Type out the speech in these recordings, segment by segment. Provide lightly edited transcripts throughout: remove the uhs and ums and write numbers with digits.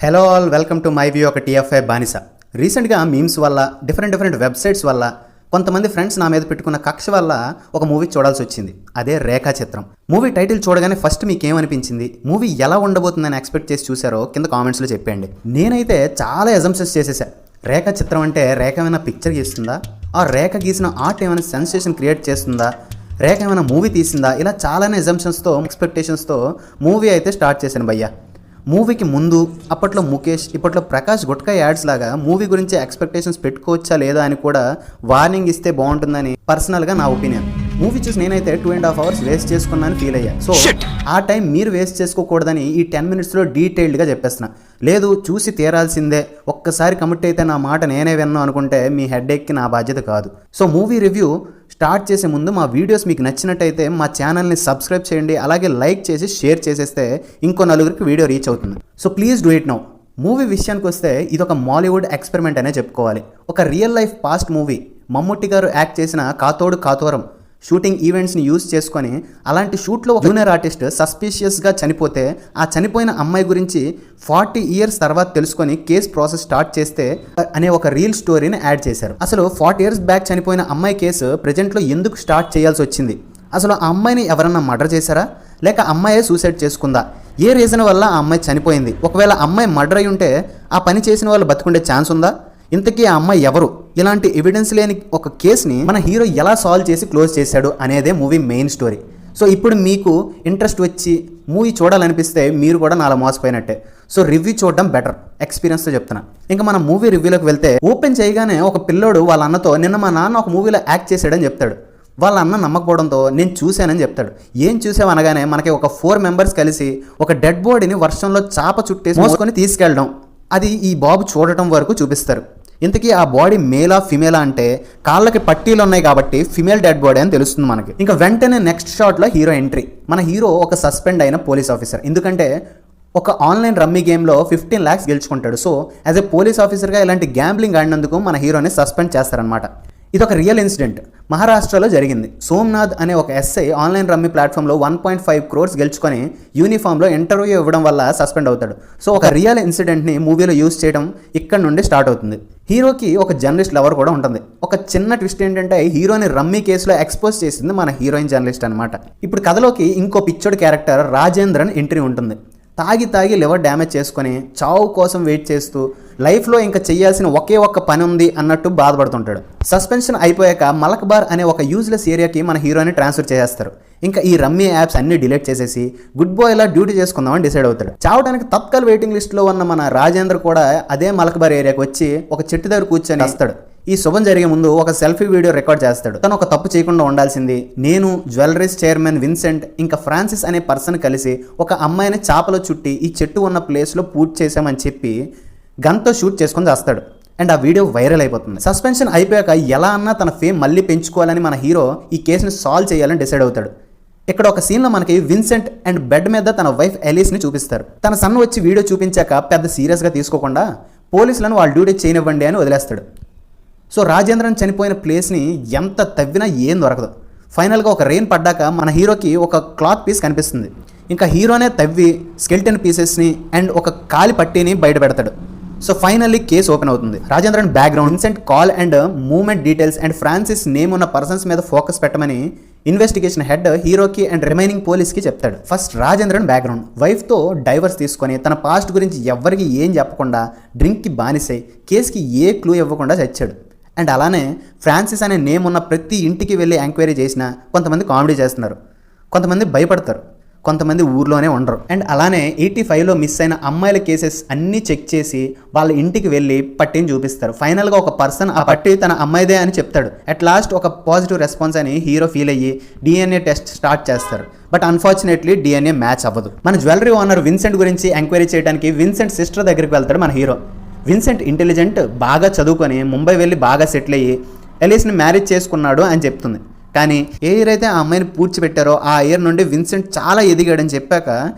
Hello all, welcome to my view. ఒక TFI బానిస. రీసెంట్గా మీమ్స్ వల్ల డిఫరెంట్ వెబ్సైట్స్ వల్ల కొంతమంది ఫ్రెండ్స్ నా మీద పెట్టుకున్న కక్ష వల్ల ఒక మూవీ చూడాల్సి వచ్చింది. అదే రేఖా చిత్రం. మూవీ టైటిల్ చూడగానే ఫస్ట్ మీకు ఏమనిపించింది, మూవీ ఎలా ఉండబోతుందని ఎక్స్పెక్ట్ చేసి చూసారో కింద కామెంట్స్లో చెప్పండి. నేనైతే చాలా అజంప్షన్స్ చేసేసా. రేఖా చిత్రం అంటే రేఖ ఏమైనా పిక్చర్ గీస్తుందా, ఆ రేఖ గీసిన ఆర్ట్ ఏమైనా సెన్సేషన్ క్రియేట్ చేస్తుందా, రేఖ ఏమైనా మూవీ తీసిందా, ఇలా చాలానే అజంప్షన్స్తో ఎక్స్పెక్టేషన్స్తో మూవీ అయితే స్టార్ట్ చేశాను భయ్యా. మూవీకి ముందు అప్పట్లో ముఖేష్, ఇప్పట్లో ప్రకాష్ గుట్కా యాడ్స్ లాగా మూవీ గురించి ఎక్స్పెక్టేషన్స్ పెట్టుకోవచ్చా లేదా అని కూడా వార్నింగ్ ఇస్తే బాగుంటుందని పర్సనల్గా నా ఒపీనియన్. మూవీ చూసి నేనైతే 2.5 hours వేస్ట్ చేసుకున్నాను ఫీల్ అయ్యా. సో ఆ టైం మీరు వేస్ట్ చేసుకోకూడదని ఈ 10 minutesలో డీటెయిల్డ్గా చెప్పేస్తున్నా. లేదు చూసి తీరాల్సిందే, ఒక్కసారి కమిట్ అయితే నా మాట నేనే విన్నాను అనుకుంటే మీ హెడ్ఏక్కి నా బాధ్యత కాదు. సో మూవీ రివ్యూ స్టార్ట్ చేసే ముందు మా వీడియోస్ మీకు నచ్చినట్టయితే మా ఛానల్ని సబ్స్క్రైబ్ చేయండి, అలాగే లైక్ చేసి షేర్ చేసేస్తే ఇంకో నలుగురికి వీడియో రీచ్ అవుతుంది. So please do it now. Movie విషయానికి వస్తే ఇది ఒక మాలీవుడ్ ఎక్స్పెరిమెంట్ అనే చెప్పుకోవాలి. ఒక real life past movie. Mammootty గారు యాక్ట్ చేసిన కాతోడు కాతోరం షూటింగ్ ఈవెంట్స్ని యూజ్ చేసుకొని అలాంటి షూట్లో జూనియర్ ఆర్టిస్ట్ సస్పీషియస్గా చనిపోతే ఆ చనిపోయిన అమ్మాయి గురించి 40 years తర్వాత తెలుసుకొని కేసు ప్రాసెస్ స్టార్ట్ చేస్తే అనే ఒక రియల్ స్టోరీని యాడ్ చేశారు. అసలు 40 years బ్యాక్ చనిపోయిన అమ్మాయి కేసు ప్రజెంట్లో ఎందుకు స్టార్ట్ చేయాల్సి వచ్చింది, అసలు ఆ అమ్మాయిని ఎవరన్నా మర్డర్ చేశారా లేక అమ్మాయే సూసైడ్ చేసుకుందా, ఏ రీజన్ వల్ల ఆ అమ్మాయి చనిపోయింది, ఒకవేళ అమ్మాయి మర్డర్ అయి ఉంటే ఆ పని చేసిన వాళ్ళు బతుకుండే ఛాన్స్ ఉందా, ఇంతకీ ఆ అమ్మాయి ఎవరు, ఇలాంటి ఎవిడెన్స్ లేని ఒక కేసుని మన హీరో ఎలా సాల్వ్ చేసి క్లోజ్ చేశాడు అనేదే మూవీ మెయిన్ స్టోరీ. సో ఇప్పుడు మీకు ఇంట్రెస్ట్ వచ్చి మూవీ చూడాలనిపిస్తే మీరు కూడా నాలా మోసపోయినట్టే. సో రివ్యూ చూడడం బెటర్, ఎక్స్పీరియన్స్తో చెప్తున్నా. ఇంకా మనం మూవీ రివ్యూలోకి వెళ్తే ఓపెన్ చేయగానే ఒక పిల్లోడు వాళ్ళ అన్నతో నిన్న మా నాన్న ఒక మూవీలో యాక్ట్ చేశాడని చెప్తాడు. వాళ్ళ అన్న నమ్మకపోవడంతో నేను చూశానని చెప్తాడు. ఏం చూసావు అనగానే మనకి ఒక 4 members కలిసి ఒక డెడ్ బాడీని వర్షంలో చాప చుట్టేసి మోసుకొని తీసుకెళ్ళడం, అది ఈ బాబు చూడటం వరకు చూపిస్తారు. ఇంతకీ ఆ బాడీ మేలా ఫిమేలా అంటే కాళ్ళకి పట్టీలు ఉన్నాయి కాబట్టి ఫిమేల్ డెడ్ బాడీ అని తెలుస్తుంది మనకి. ఇంకా వెంటనే నెక్స్ట్ షాట్లో హీరో ఎంట్రీ. మన హీరో ఒక సస్పెండ్ అయిన పోలీస్ ఆఫీసర్. ఎందుకంటే ఒక ఆన్లైన్ రమ్మీ గేమ్లో 15 lakhs గెలుచుకుంటాడు. సో యాజ్ ఎ పోలీస్ ఆఫీసర్గా ఇలాంటి గ్యాంబ్లింగ్ ఆడినందుకు మన హీరోని సస్పెండ్ చేస్తారనమాట. ఇది ఒక రియల్ ఇన్సిడెంట్, మహారాష్ట్రలో జరిగింది. సోమ్నాథ్ అనే ఒక ఎస్ఐ ఆన్లైన్ రమ్మీ ప్లాట్ఫామ్లో 1.5 crores గెలుచుకొని యూనిఫామ్లో ఇంటర్వ్యూ ఇవ్వడం వల్ల సస్పెండ్ అవుతాడు. సో ఒక రియల్ ఇన్సిడెంట్ని మూవీలో యూజ్ చేయడం ఇక్కడ నుండి స్టార్ట్ అవుతుంది. హీరోకి ఒక జర్నలిస్ట్ లవర్ కూడా ఉంటుంది. ఒక చిన్న ట్విస్ట్ ఏంటంటే హీరోని రమ్మీ కేసులో ఎక్స్పోజ్ చేసింది మన హీరోయిన్ జర్నలిస్ట్ అనమాట. ఇప్పుడు కథలోకి ఇంకో పిచ్చోడ్ క్యారెక్టర్ రాజేంద్రన్ ఎంట్రీ ఉంటుంది. తాగి లివర్ డ్యామేజ్ చేసుకొని చావు కోసం వెయిట్ చేస్తూ లైఫ్లో ఇంకా చేయాల్సిన ఒకే ఒక్క పని ఉంది అన్నట్టు బాధపడుతుంటాడు. సస్పెన్షన్ అయిపోయాక మలక్బార్ అనే ఒక యూజ్లెస్ ఏరియాకి మన హీరోని ట్రాన్స్ఫర్ చేసేస్తారు. ఇంకా ఈ రమ్మీ యాప్స్ అన్ని డిలీట్ చేసేసి గుడ్ బాయ్ లా డ్యూటీ చేసుకుందామని డిసైడ్ అవుతాడు. చావడానికి తత్కాల్ వెయిటింగ్ లిస్ట్లో ఉన్న మన రాజేంద్ర కూడా అదే మలక్బార్ ఏరియాకి వచ్చి ఒక చెట్టు దగ్గర కూర్చొని వస్తాడు. ఈ శుభం జరిగే ముందు ఒక సెల్ఫీ వీడియో రికార్డ్ చేస్తాడు. తను ఒక తప్పు చేయకుండా ఉండాల్సింది. నేను, జ్యువెలరీస్ చైర్మన్ విన్సెంట్ ఇంకా ఫ్రాన్సిస్ అనే పర్సన్ కలిసి ఒక అమ్మాయిని చాపలో చుట్టి ఈ చెట్టు ఉన్న ప్లేస్లో పూర్తి చేసామని చెప్పి గన్తో షూట్ చేసుకొని చేస్తాడు. అండ్ ఆ వీడియో వైరల్ అయిపోతుంది. సస్పెన్షన్ అయిపోయాక ఎలా అన్నా తన ఫేమ్ మళ్ళీ పెంచుకోవాలని మన హీరో ఈ కేసుని సాల్వ్ చేయాలని డిసైడ్ అవుతాడు. ఇక్కడ ఒక సీన్లో మనకి విన్సెంట్ అండ్ బెడ్ మీద తన వైఫ్ ఎలీస్ని చూపిస్తారు. తన సన్ వచ్చి వీడియో చూపించాక పెద్ద సీరియస్గా తీసుకోకుండా పోలీసులను వాళ్ళ డ్యూటీ చేయనివ్వండి అని వదిలేస్తాడు. సో రాజేంద్రన్ చనిపోయిన ప్లేస్ని ఎంత తవ్వినా ఏం దొరకదు. ఫైనల్గా ఒక రెయిన్ పడ్డాక మన హీరోకి ఒక క్లాత్ పీస్ కనిపిస్తుంది. ఇంకా హీరోనే తవ్వి స్కెల్టన్ పీసెస్ని అండ్ ఒక కాలి పట్టీని బయట పెడతాడు. సో ఫైనల్లీ కేసు ఓపెన్ అవుతుంది. Rajendran background, Vincent call and movement details and Francis name ఉన్న పర్సన్స్ మీద ఫోకస్ పెట్టమని ఇన్వెస్టిగేషన్ హెడ్ హీరోకి అండ్ రిమైనింగ్ పోలీస్కి చెప్తాడు. First Rajendran background. వైఫ్తో డైవర్స్ తీసుకొని తన పాస్ట్ గురించి ఎవ్వరికి ఏం చెప్పకుండా డ్రింక్కి బానిసై కేసుకి ఏ క్లూ ఇవ్వకుండా చచ్చాడు. అండ్ అలానే ఫ్రాన్సిస్ అనే నేమ్ ఉన్న ప్రతి ఇంటికి వెళ్ళి ఎంక్వైరీ చేసిన కొంతమంది కామెడీ చేస్తున్నారు, కొంతమంది భయపడతారు, కొంతమంది ఊర్లోనే ఉండరు. అండ్ అలానే 85లో మిస్ అయిన అమ్మాయిల కేసెస్ అన్నీ చెక్ చేసి వాళ్ళ ఇంటికి వెళ్ళి పట్టిని చూపిస్తారు. ఫైనల్గా ఒక పర్సన్ ఆ పట్టి తన అమ్మాయిదే అని చెప్తాడు. అట్ లాస్ట్ ఒక పాజిటివ్ రెస్పాన్స్ అని హీరో ఫీల్ అయ్యి DNA టెస్ట్ స్టార్ట్ చేస్తారు. బట్ అన్ఫార్చునేట్లీ DNA మ్యాచ్ అవ్వదు. మన జ్యువెలరీ ఓనర్ విన్సెంట్ గురించి ఎంక్వైరీ చేయడానికి విన్సెంట్ సిస్టర్ దగ్గరికి వెళ్తాడు మన హీరో. విన్సెంట్ ఇంటెలిజెంట్, బాగా చదువుకొని ముంబై వెళ్ళి బాగా సెటిల్ అయ్యి ఎలీస్ని మ్యారేజ్ చేసుకున్నాడు అని చెప్తుంది. కానీ ఏ ఇయర్ అయితే ఆ అమ్మాయిని పూడ్చిపెట్టారో ఆ ఇయర్ నుండి విన్సెంట్ చాలా ఎదిగాడని చెప్పాక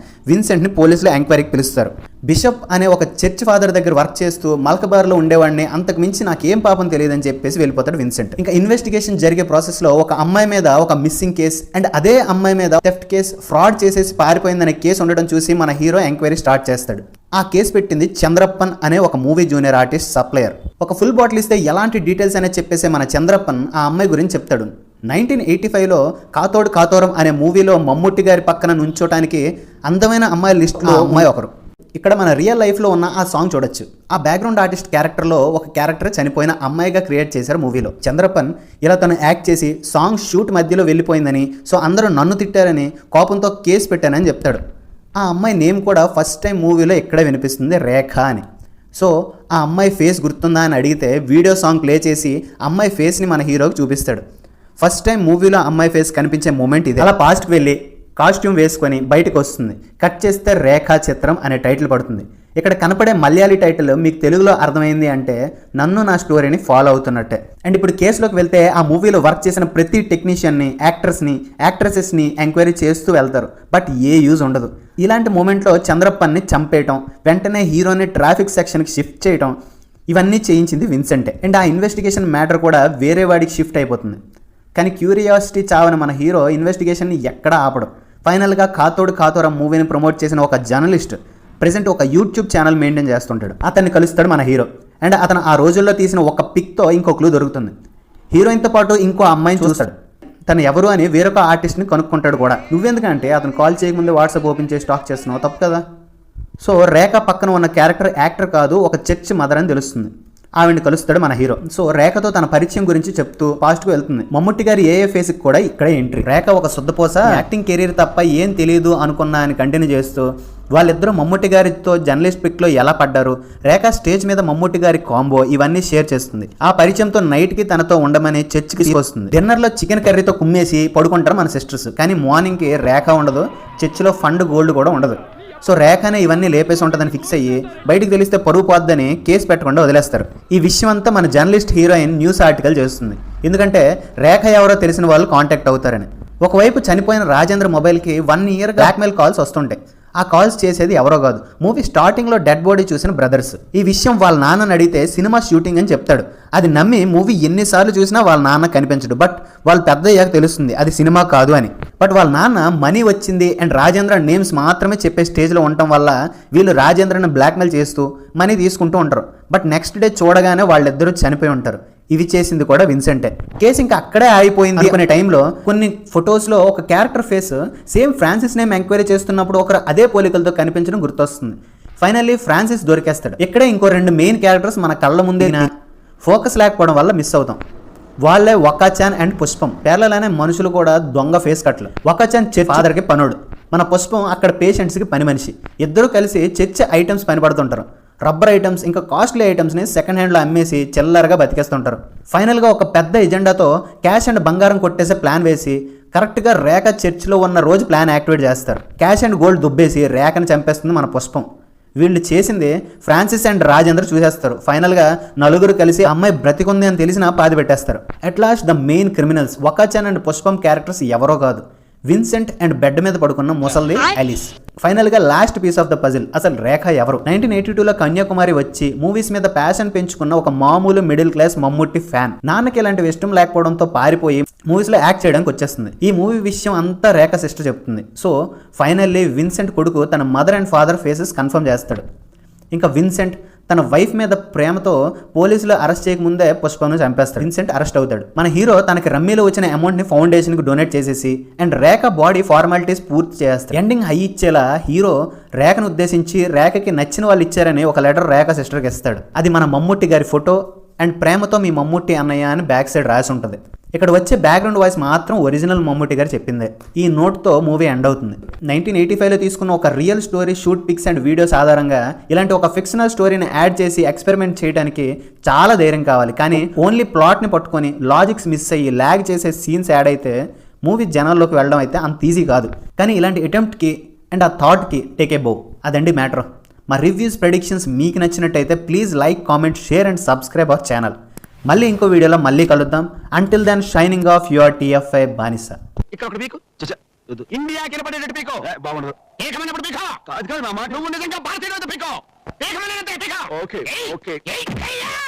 విన్సెంట్ని పోలీసులు ఎంక్వైరీకి పిలుస్తారు. బిషప్ అనే ఒక చర్చ్ ఫాదర్ దగ్గర వర్క్ చేస్తూ మల్కబార్లో ఉండేవాడిని, అంతకు మించి నాకేం పాపం తెలియదని చెప్పేసి వెళ్ళిపోతాడు విన్సెంట్. ఇంకా ఇన్వెస్టిగేషన్ జరిగే ప్రాసెస్లో ఒక అమ్మాయి మీద ఒక మిస్సింగ్ కేసు అండ్ అదే అమ్మాయి మీద థెఫ్ట్ కేసు, ఫ్రాడ్ చేసేసి పారిపోయిందనే కేసు ఉండడం చూసి మన హీరో ఎంక్వైరీ స్టార్ట్ చేస్తాడు. ఆ కేసు పెట్టింది చంద్రప్పన్ అనే ఒక మూవీ జూనియర్ ఆర్టిస్ట్ సప్లయర్. ఒక ఫుల్ బాటిల్ ఇస్తే ఎలాంటి డీటెయిల్స్ అనేది చెప్పేసి మన చంద్రప్పన్ ఆ అమ్మాయి గురించి చెప్తాడు. 1985లో కాతోడు కాతోరం అనే మూవీలో మమ్ముట్టి గారి పక్కన నుంచోటానికి అందమైన అమ్మాయి లిస్టులో అమ్మాయి ఒకరు. ఇక్కడ మన రియల్ లైఫ్లో ఉన్న ఆ సాంగ్ చూడొచ్చు. ఆ బ్యాక్గ్రౌండ్ ఆర్టిస్ట్ క్యారెక్టర్లో ఒక క్యారెక్టర్ చనిపోయిన అమ్మాయిగా క్రియేట్ చేశారు మూవీలో. చంద్రప్పన్ ఇలా తను యాక్ట్ చేసి సాంగ్ షూట్ మధ్యలో వెళ్ళిపోయిందని, సో అందరూ నన్ను తిట్టారని కోపంతో కేసు పెట్టానని చెప్తాడు. ఆ అమ్మాయి నేమ్ కూడా ఫస్ట్ టైం మూవీలో ఇక్కడే వినిపిస్తుంది, రేఖ అని. సో ఆ అమ్మాయి ఫేస్ గుర్తుందా అని అడిగితే వీడియో సాంగ్ ప్లే చేసి అమ్మాయి ఫేస్ని మన హీరోకి చూపిస్తాడు. ఫస్ట్ టైం మూవీలో అమ్మాయి ఫేస్ కనిపించే మూమెంట్ ఇది. అలా పాస్ట్కి వెళ్ళి కాస్ట్యూమ్ వేసుకొని బయటకు వస్తుంది. కట్ చేస్తే రేఖా చిత్రం అనే టైటిల్ పడుతుంది. ఇక్కడ కనపడే మలయాళీ టైటిల్ మీకు తెలుగులో అర్థమైంది అంటే నన్ను నా స్టోరీని ఫాలో అవుతున్నట్టే. అండ్ ఇప్పుడు కేసులోకి వెళ్తే ఆ మూవీలో వర్క్ చేసిన ప్రతి టెక్నీషియన్ని, యాక్టర్స్ని, యాక్ట్రెసెస్ని ఎంక్వైరీ చేస్తూ వెళ్తారు. బట్ ఏ యూజ్ ఉండదు. ఇలాంటి మూమెంట్లో చంద్రప్పన్ని చంపేయటం, వెంటనే హీరోని ట్రాఫిక్ సెక్షన్కి షిఫ్ట్ చేయటం, ఇవన్నీ చేయించింది విన్సెంటే. అండ్ ఆ ఇన్వెస్టిగేషన్ మ్యాటర్ కూడా వేరే వాడికి షిఫ్ట్ అయిపోతుంది. కానీ క్యూరియాసిటీ చావని మన హీరో ఇన్వెస్టిగేషన్ని ఎక్కడా ఆపడం. ఫైనల్గా కాతోడు కాతోరం మూవీని ప్రమోట్ చేసిన ఒక జర్నలిస్ట్ ప్రెసెంట్ ఒక యూట్యూబ్ ఛానల్ మెయింటైన్ చేస్తుంటాడు. అతన్ని కలుస్తాడు మన హీరో. అండ్ అతను ఆ రోజుల్లో తీసిన ఒక పిక్తో ఇంకో క్లూ దొరుకుతుంది. హీరోయిన్తో పాటు ఇంకో అమ్మాయిని చూస్తాడు. తను ఎవరు అని వేరొక ఆర్టిస్ట్ని కనుక్కుంటాడు కూడా. నువ్వెందుకంటే అతను కాల్ చేయకముందే వాట్సాప్ ఓపెన్ చేసి స్టాక్ చేస్తున్నావు, తప్పు కదా. సో రేఖ పక్కన ఉన్న క్యారెక్టర్ యాక్టర్ కాదు, ఒక చర్చ్ మదర్ అని తెలుస్తుంది. ఆవిడ్ని కలుస్తాడు మన హీరో. సో రేఖతో తన పరిచయం గురించి చెప్తూ పాస్ట్కు వెళ్తుంది. మమ్ముట్టి గారి ఏఏ ఫేస్కి కూడా ఇక్కడే ఎంట్రీ. రేఖ ఒక శుద్ధపోస, యాక్టింగ్ కెరీర్ తప్ప ఏం తెలియదు అనుకున్నా అని కంటిన్యూ చేస్తూ వాళ్ళిద్దరూ మమ్ముట్టి గారితో జర్నలిస్ట్ పిక్లో ఎలా పడ్డారు, రేఖ స్టేజ్ మీద మమ్ముట్టి గారి కాంబో, ఇవన్నీ షేర్ చేస్తుంది. ఆ పరిచయంతో నైట్కి తనతో ఉండమని చర్చ్కి తీసుకొస్తుంది. డిన్నర్లో చికెన్ కర్రీతో కుమ్మేసి పడుకుంటారు మన సిస్టర్స్. కానీ మార్నింగ్కి రేఖ ఉండదు, చర్చిలో ఫండ్ గోల్డ్ కూడా ఉండదు. సో రేఖనే ఇవన్నీ లేపేసి ఉంటుందని ఫిక్స్ అయ్యి బయటికి తెలిస్తే పరువు పోద్దని కేసు పెట్టకుండా వదిలేస్తారు. ఈ విషయం అంతా మన జర్నలిస్ట్ హీరోయిన్ న్యూస్ ఆర్టికల్ చేస్తుంది. ఎందుకంటే రేఖ ఎవరో తెలిసిన వాళ్ళు కాంటాక్ట్ అవుతారని. ఒకవైపు చనిపోయిన రాజేంద్ర మొబైల్కి 1 year బ్లాక్మెయిల్ కాల్స్ వస్తుంటాయి. ఆ కాల్స్ చేసేది ఎవరో కాదు, మూవీ స్టార్టింగ్లో డెడ్ బాడీ చూసిన బ్రదర్స్. ఈ విషయం వాళ్ళ నాన్నని అడిగితే సినిమా షూటింగ్ అని చెప్తాడు. అది నమ్మి మూవీ ఎన్నిసార్లు చూసినా వాళ్ళ నాన్న కనిపించడు. బట్ వాళ్ళు పెద్ద అయ్యాక తెలుస్తుంది అది సినిమా కాదు అని. బట్ వాళ్ళ నాన్న మనీ వచ్చింది అండ్ రాజేంద్ర నేమ్స్ మాత్రమే చెప్పే స్టేజ్లో ఉండటం వల్ల వీళ్ళు రాజేంద్రని బ్లాక్మెయిల్ చేస్తూ మనీ తీసుకుంటూ ఉంటారు. బట్ నెక్స్ట్ డే చూడగానే వాళ్ళిద్దరూ చనిపోయి ఉంటారు. ఇవి చేసింది కూడా విన్సెంటే. కేసు ఇంకా అక్కడే ఆగిపోయింది అనుకునే టైంలో కొన్ని ఫొటోస్లో ఒక character face same Francis name enquiry చేస్తున్నప్పుడు ఒకరు అదే పోలికలతో కనిపించడం గుర్తొస్తుంది. ఫైనల్లీ ఫ్రాన్సిస్ దొరికేస్తాడు. ఇక్కడే ఇంకో 2 మెయిన్ క్యారెక్టర్స్ మన కళ్ళ ముందే ఫోకస్ లేకపోవడం వల్ల మిస్ అవుతాం. వాళ్ళే వకాచాన్ అండ్ పుష్పం. పేర్లలోనే మనుషులు కూడా దొంగ ఫేస్ కట్లు. వకాచాన్ చర్చ్ ఫాదర్కి పనుడు, మన పుష్పం అక్కడ పేషెంట్స్కి పని మనిషి. ఇద్దరు కలిసి చర్చ్ ఐటమ్స్ పనిపడుతుంటారు. రబ్బర్ ఐటమ్స్ ఇంకా కాస్ట్లీ ఐటమ్స్ని సెకండ్ హ్యాండ్లో అమ్మేసి చిల్లరగా బతికేస్తుంటారు. ఫైనల్గా ఒక పెద్ద ఎజెండాతో క్యాష్ అండ్ బంగారం కొట్టేసే ప్లాన్ వేసి కరెక్ట్గా రేఖ చర్చ్లో ఉన్న రోజు ప్లాన్ యాక్టివేట్ చేస్తారు. క్యాష్ అండ్ గోల్డ్ దుబ్బేసి రేఖని చంపేస్తుంది మన పుష్పం. వీళ్ళు చేసింది ఫ్రాన్సిస్ అండ్ రాజేంద్ర చూసేస్తారు. ఫైనల్గా నలుగురు కలిసి అమ్మాయి బ్రతికుంది అని తెలిసినా పాతి పెట్టేస్తారు. At last the main criminals Vakachan and Pushpam characters ఎవరో కాదు, విన్సెంట్ అండ్ బెడ్ మీద పడుకున్న ముసల్ది ఆలిస్. ఫైనల్గా last piece of the puzzle, అసలు రేఖ ఎవరు? 1982లో కన్యాకుమారి వచ్చి మూవీస్ మీద ప్యాషన్ పెంచుకున్న ఒక మామూలు మిడిల్ క్లాస్ మమ్ముట్టి ఫ్యాన్. నాన్నకి ఇలాంటి ఇష్టం లేకపోవడంతో పారిపోయి మూవీస్లో యాక్ట్ చేయడానికి వచ్చేస్తుంది. ఈ మూవీ విషయం అంతా రేఖ సిస్టర్ చెప్తుంది. సో ఫైనల్లీ విన్సెంట్ కొడుకు తన mother and father faces confirm చేస్తాడు. ఇంకా విన్సెంట్ తన వైఫ్ మీద ప్రేమతో పోలీసులు అరెస్ట్ చేయకముందే పుష్పను చంపేస్తాడు. విన్సెంట్ అరెస్ట్ అవుతాడు. మన హీరో తనకి రమ్మీలో వచ్చిన అమౌంట్ని ఫౌండేషన్కి డొనేట్ చేసేసి అండ్ రేఖ బాడీ ఫార్మాలిటీస్ పూర్తి చేస్తాడు. ఎండింగ్ హై ఇచ్చేలా హీరో రేఖను ఉద్దేశించి రేఖకి నచ్చిన వాళ్ళు ఇచ్చారని ఒక లెటర్ రేఖ సిస్టర్కి ఇస్తాడు. అది మన మమ్ముట్టి గారి ఫోటో అండ్ ప్రేమతో మీ మమ్ముట్టి అన్నయ్య అని బ్యాక్ సైడ్ రాసి ఉంటుంది. ఇక్కడ వచ్చే బ్యాక్గ్రౌండ్ వాయిస్ మాత్రం ఒరిజినల్ మమ్ముట్టి గారు చెప్పిందే. ఈ నోట్తో మూవీ ఎండ్ అవుతుంది. 1985లో తీసుకున్న ఒక real story shoot pics and videos ఆధారంగా ఇలాంటి ఒక ఫిక్షనల్ స్టోరీని యాడ్ చేసి ఎక్స్పెరిమెంట్ చేయడానికి చాలా ధైర్యం కావాలి. కానీ ఓన్లీ ప్లాట్ని పట్టుకొని లాజిక్స్ మిస్ అయ్యి ల్యాగ్ చేసే సీన్స్ యాడ్ అయితే మూవీ జనాల్లోకి వెళ్ళడం అయితే అంత ఈజీ కాదు. కానీ ఇలాంటి అటెంప్ట్కి అండ్ ఆ థాట్కి టేక్ ఏ బౌ. అదండి మ్యాటర్. మా రివ్యూస్ ప్రెడిక్షన్స్ మీకు నచ్చినట్టయితే please like, comment, share and subscribe our channel. మళ్ళీ ఇంకో వీడియోలో మళ్ళీ కలుద్దాం. Until then shining off your TFI బానిస. ఇండియా కినపడేటట్టు పీకో. బాగుండదు. ఏకమైనప్పుడు పీకో. కాదు కాదు మామ. నువ్వు నిజంగా భారతీయుడు పీకో. ఏకమైన పీకో. Okay, okay. ఏయ్, ఏయ్, ఏయ్.